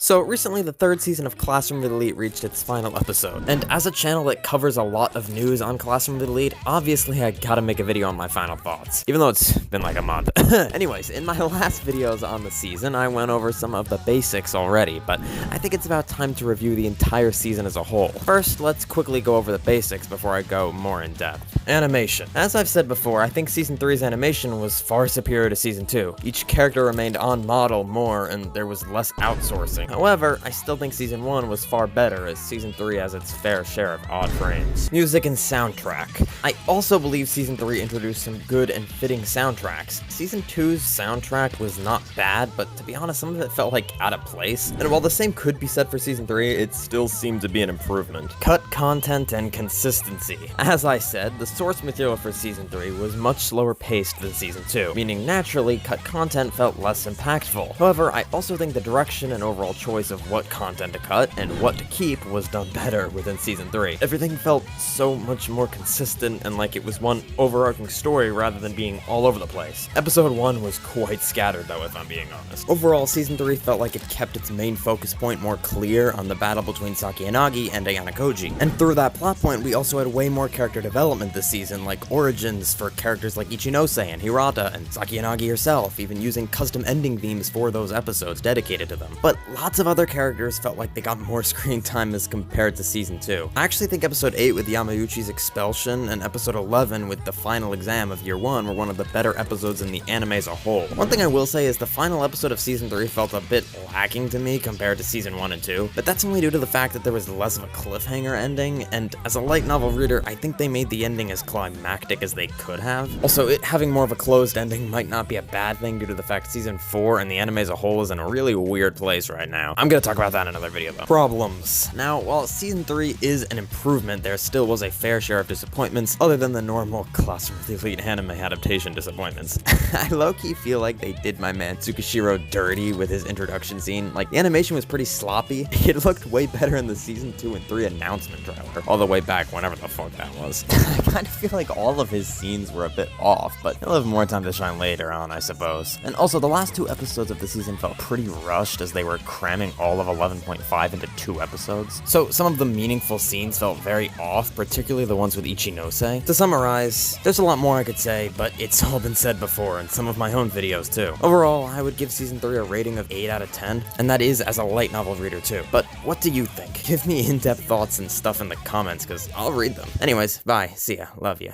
So recently the third season of Classroom with Elite reached its final episode, and as a channel that covers a lot of news on Classroom with Elite, obviously I gotta make a video on my final thoughts, even though it's been like a month. Anyways, in my last videos on the season, I went over some of the basics already, but I think it's about time to review the entire season as a whole. First, let's quickly go over the basics before I go more in depth. Animation. As I've said before, I think Season 3's animation was far superior to Season 2. Each character remained on model more, and there was less outsourcing. However, I still think Season 1 was far better, as Season 3 has its fair share of odd frames. Music and soundtrack. I also believe Season 3 introduced some good and fitting soundtracks. Season 2's soundtrack was not bad, but to be honest, some of it felt like out of place. And while the same could be said for Season 3, it still seemed to be an improvement. Cut content and consistency. As I said, the source material for Season 3 was much slower paced than Season 2, meaning naturally, cut content felt less impactful. However, I also think the direction and overall choice of what content to cut and what to keep was done better within Season 3. Everything felt so much more consistent and like it was one overarching story rather than being all over the place. Episode 1 was quite scattered though, if I'm being honest. Overall, Season 3 felt like it kept its main focus point more clear on the battle between Sakiyanagi and Ayanokoji. And through that plot point, we also had way more character development this season, like origins for characters like Ichinose and Hirata and Sakiyanagi herself, even using custom ending themes for those episodes dedicated to them. But lots of other characters felt like they got more screen time as compared to Season 2. I actually think Episode 8 with Yamayuchi's expulsion and Episode 11 with the final exam of Year 1 were one of the better episodes in the anime as a whole. One thing I will say is the final episode of Season 3 felt a bit lacking to me compared to Season 1 and 2, but that's only due to the fact that there was less of a cliffhanger ending, and as a light novel reader, I think they made the ending as climactic as they could have. Also, it having more of a closed ending might not be a bad thing due to the fact Season 4 and the anime as a whole is in a really weird place right now. I'm gonna talk about that in another video though. Problems. Now, while Season 3 is an improvement, there still was a fair share of disappointments other than the normal Classroom with Elite anime adaptation disappointments. I low-key feel like they did my man Tsukishiro dirty with his introduction scene. Like, the animation was pretty sloppy. It looked way better in the Season 2 and 3 announcement trailer, all the way back whenever the fuck that was. I kind of feel like all of his scenes were a bit off, but he'll have more time to shine later on, I suppose. And also, the last 2 episodes of the season felt pretty rushed as they were cramming all of 11.5 into 2 episodes. So some of the meaningful scenes felt very off, particularly the ones with Ichinose. To summarize, there's a lot more I could say, but it's all been said before in some of my own videos too. Overall, I would give Season 3 a rating of 8 out of 10, and that is as a light novel reader too. But what do you think? Give me in-depth thoughts and stuff in the comments, cause I'll read them. Anyways, bye, see ya, love ya.